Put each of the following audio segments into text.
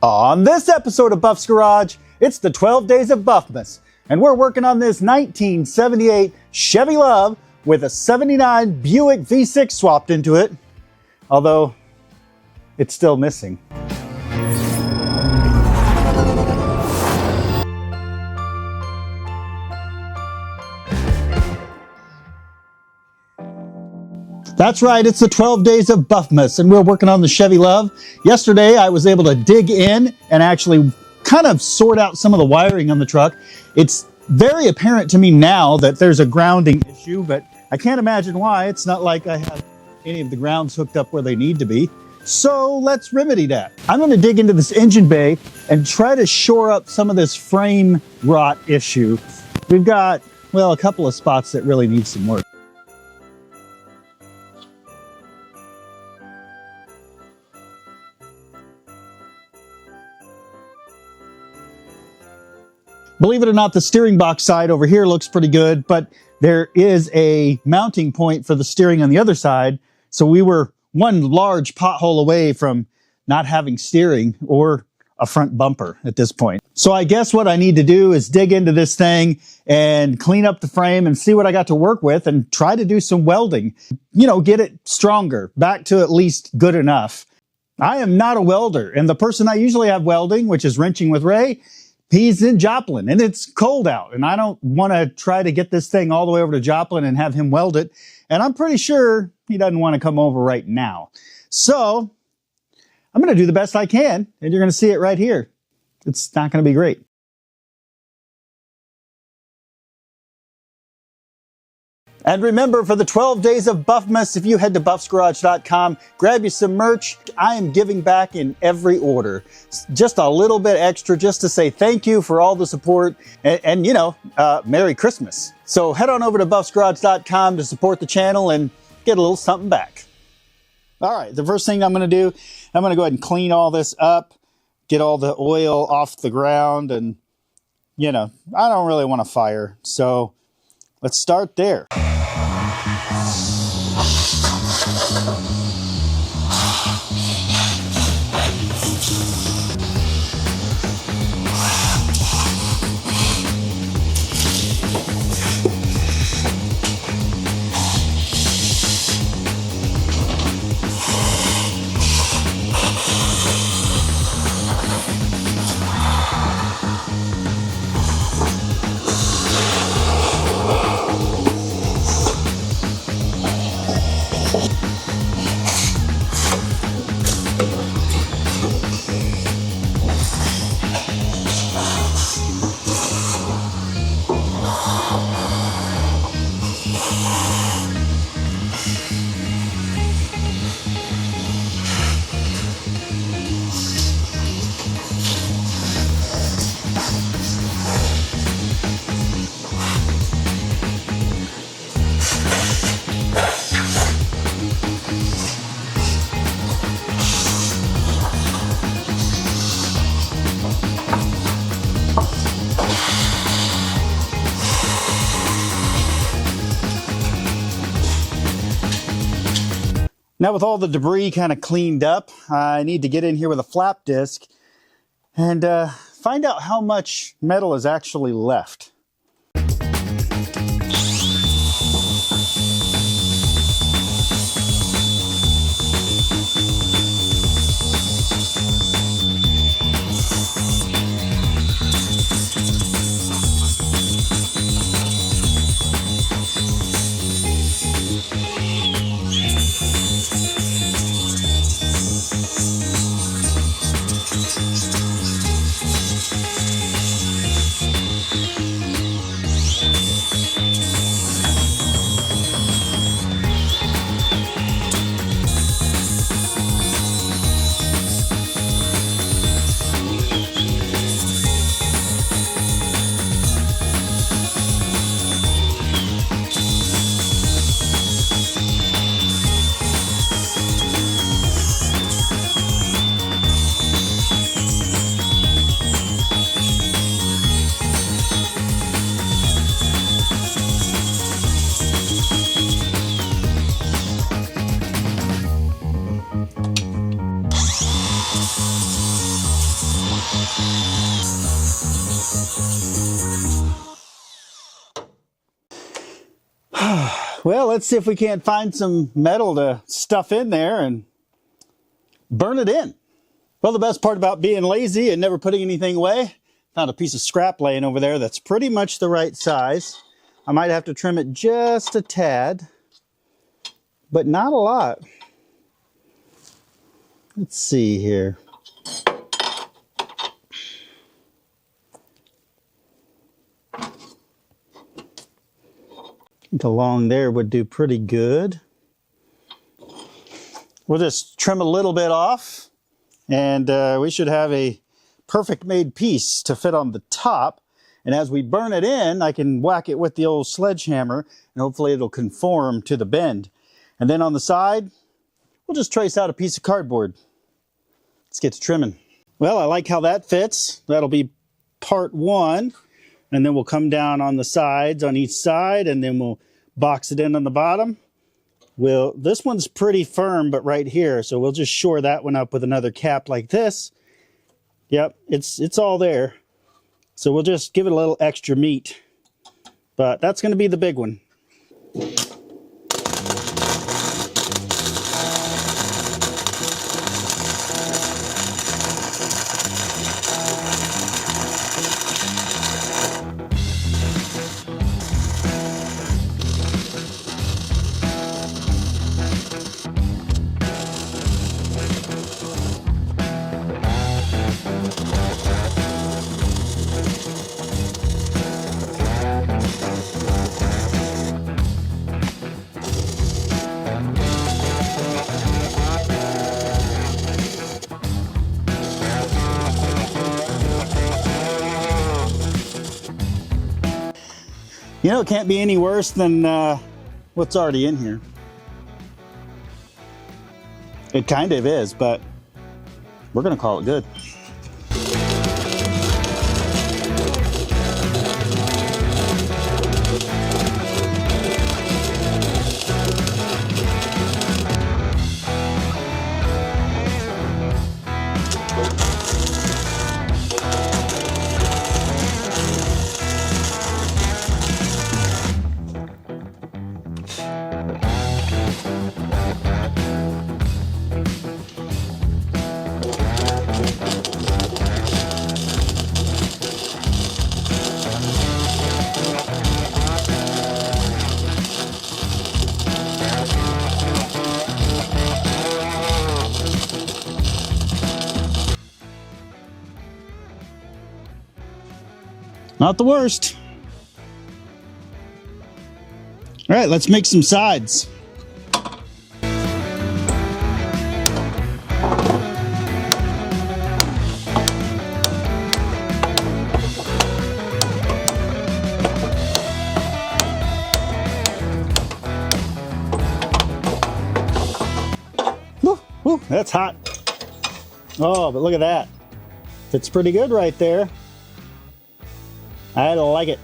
On this episode of Buff's Garage, it's the 12 Days of Buffmas, and we're working on this 1978 Chevy LUV with a 79 Buick V6 swapped into it, although it's still missing. That's right, it's the 12 Days of Buffmas, and we're working on the Chevy LUV. Yesterday, I was able to dig in and actually kind of sort out some of the wiring on the truck. It's very apparent to me now that there's a grounding issue, but I can't imagine why. It's not like I have any of the grounds hooked up where they need to be. So let's remedy that. I'm going to dig into this engine bay and try to shore up some of this frame rot issue. We've got, well, a couple of spots that really need some work. Believe it or not, the steering box side over here looks pretty good, but there is a mounting point for the steering on the other side. So we were one large pothole away from not having steering or a front bumper at this point. So I guess what I need to do is dig into this thing and clean up the frame and see what I got to work with and try to do some welding. You know, get it stronger, back to at least good enough. I am not a welder, and the person I usually have welding, which is Wrenching with Ray, he's in Joplin and it's cold out, and I don't want to try to get this thing all the way over to Joplin and have him weld it. And I'm pretty sure he doesn't want to come over right now. So I'm going to do the best I can, and you're going to see it right here. It's not going to be great. And remember, for the 12 Days of Buffmas, if you head to buffsgarage.com, grab you some merch. I am giving back in every order. Just a little bit extra just to say thank you for all the support and you know, Merry Christmas. So head on over to buffsgarage.com to support the channel and get a little something back. All right, the first thing I'm going to do, I'm going to go ahead and clean all this up, get all the oil off the ground, and, you know, I don't really want to fire. So let's start there. Now with all the debris kind of cleaned up, I need to get in here with a flap disc and find out how much metal is actually left. Well, let's see if we can't find some metal to stuff in there and burn it in. Well, the best part about being lazy and never putting anything away, found a piece of scrap laying over there that's pretty much the right size. I might have to trim it just a tad, but not a lot. Let's see here. I think along there would do pretty good. We'll just trim a little bit off. And we should have a perfect made piece to fit on the top. And as we burn it in, I can whack it with the old sledgehammer and hopefully it'll conform to the bend. And then on the side, we'll just trace out a piece of cardboard. Let's get to trimming. Well, I like how that fits. That'll be part one. And then we'll come down on the sides on each side and then we'll box it in on the bottom. Well, this one's pretty firm, but right here, so we'll just shore that one up with another cap like this. Yep, it's all there. So we'll just give it a little extra meat. But that's going to be the big one. You know, it can't be any worse than what's already in here. It kind of is, but we're going to call it good. Not the worst. All right, let's make some sides. Woo, woo, that's hot. Oh, but look at that. Fits pretty good right there. I like it.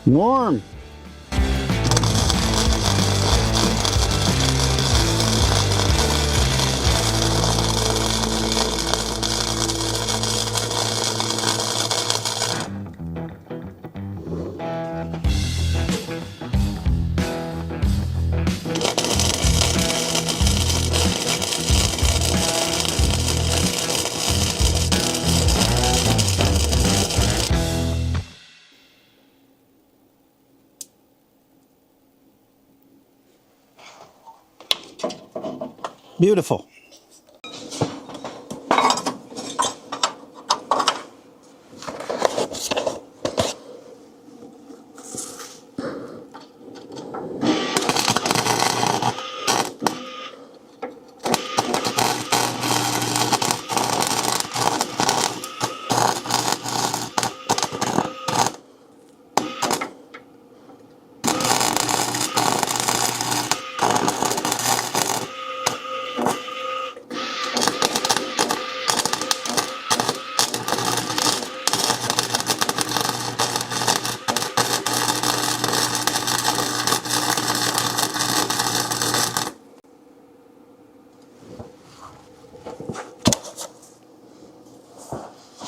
Warm. Beautiful.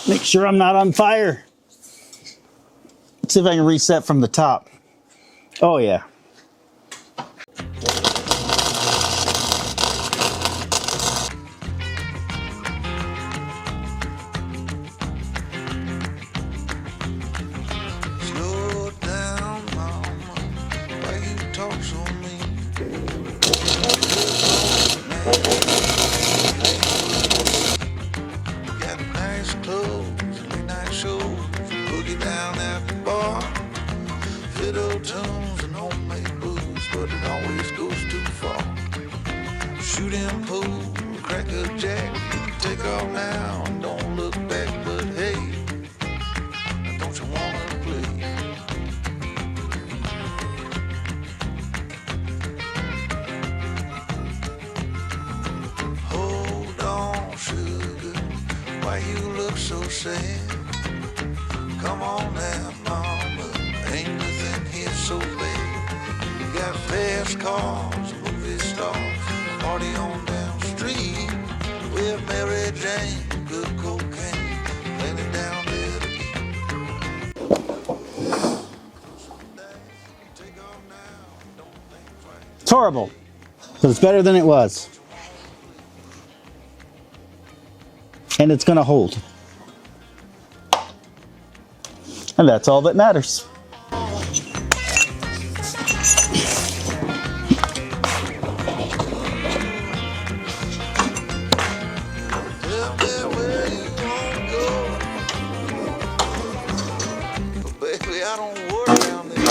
Make sure I'm not on fire. Let's see if I can reset from the top. Oh yeah. Slow down, mama. Why you talk so mean? Got nice clothes, late night shows, boogie down at the bar, fiddle tunes and homemade booze, but it always goes too far. Shooting pool, crack a jack, take off now and don't look back, but hey, don't you wanna play? Hold on, sugar, why you look so sad? Come on now, mama, ain't nothing here so bad. You got fast cars, movie stars, party on down the street with Mary Jane, good cocaine, plenty down there to eat. Take off now, don't think twice. It's horrible, but it's better than it was. And it's gonna hold. And that's all that matters. Tell me where you wanna go, but baby, I don't work down there.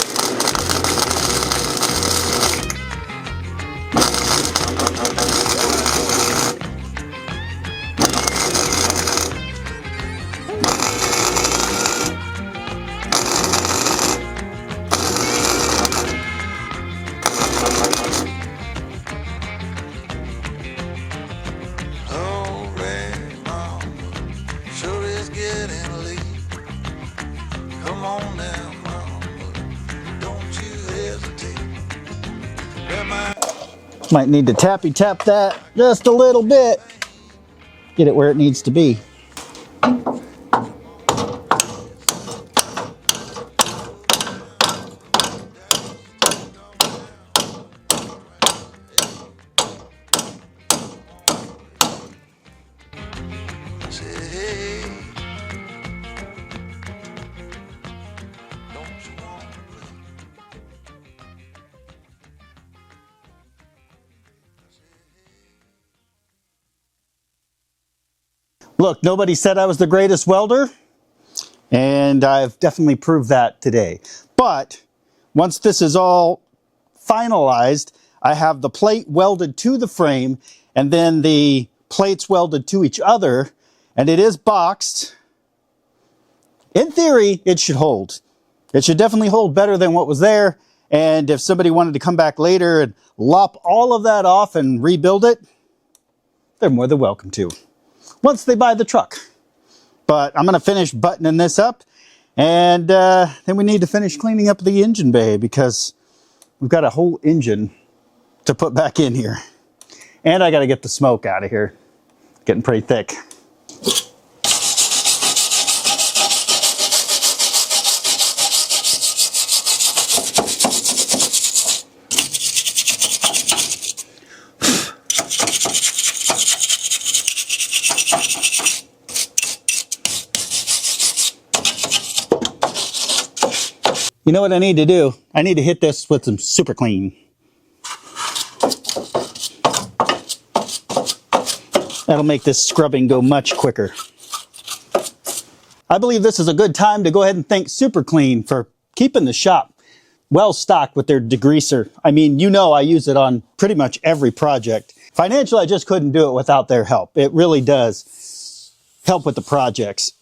Alright, mama, sure is getting late. Come on now, mama, don't you hesitate. Grab my Might need to tappy tap that just a little bit. Get it where it needs to be. say, hey, don't you wanna play? Look, nobody said I was the greatest welder, and I've definitely proved that today. But once this is all finalized, I have the plate welded to the frame and then the plates welded to each other, and it is boxed. In theory, it should hold. It should definitely hold better than what was there, and if somebody wanted to come back later and lop all of that off and rebuild it, they're more than welcome to, once they buy the truck. But I'm going to finish buttoning this up, and then we need to finish cleaning up the engine bay because we've got a whole engine to put back in here. And I got to get the smoke out of here. It's getting pretty thick. You know what I need to do? I need to hit this with some super clean. That'll make this scrubbing go much quicker. I believe this is a good time to go ahead and thank Super Clean for keeping the shop well stocked with their degreaser. I mean, you know I use it on pretty much every project. Financially, I just couldn't do it without their help. It really does help with the projects.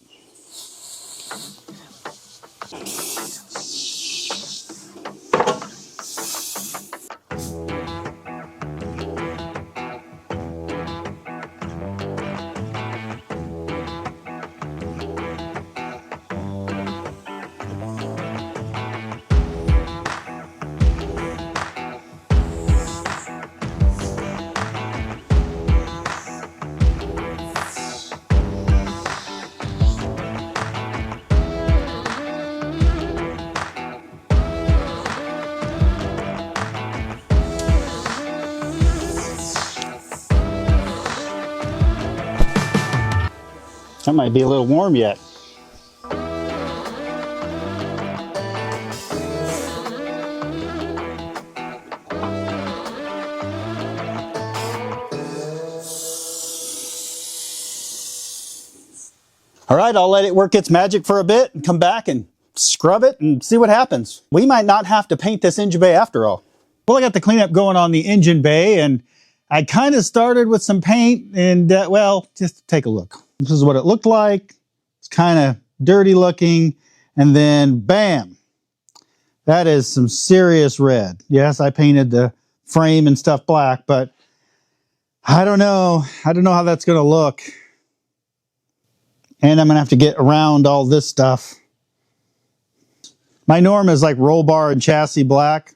That might be a little warm yet. All right, I'll let it work its magic for a bit and come back and scrub it and see what happens. We might not have to paint this engine bay after all. Well, I got the cleanup going on the engine bay, and I kind of started with some paint, and well, just take a look. This is what it looked like. It's kind of dirty looking, and then bam, that is some serious red. Yes, I painted the frame and stuff black, but I don't know how that's going to look. And I'm going to have to get around all this stuff. My norm is like roll bar and chassis black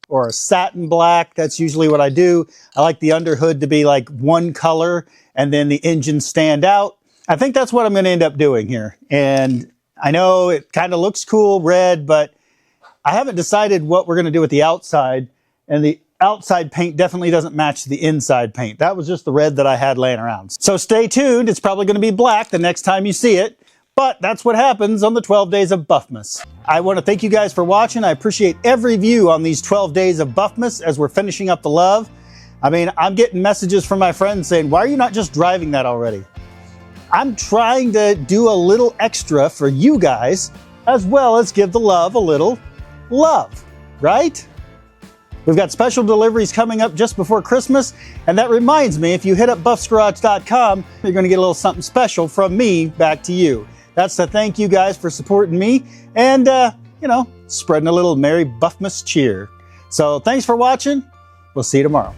or a satin black. That's usually what I do. I like the underhood to be like one color and then the engine stand out. I think that's what I'm going to end up doing here. And I know it kind of looks cool, red, but I haven't decided what we're going to do with the outside. And the outside paint definitely doesn't match the inside paint. That was just the red that I had laying around. So stay tuned. It's probably going to be black the next time you see it. But that's what happens on the 12 days of Buffmas. I want to thank you guys for watching. I appreciate every view on these 12 days of Buffmas as we're finishing up the LUV. I mean, I'm getting messages from my friends saying, why are you not just driving that already? I'm trying to do a little extra for you guys, as well as give the LUV a little love, right? We've got special deliveries coming up just before Christmas, and that reminds me, if you hit up buffsgarage.com, you're going to get a little something special from me back to you. That's to thank you guys for supporting me and, you know, spreading a little Merry Buffmas cheer. So thanks for watching. We'll see you tomorrow.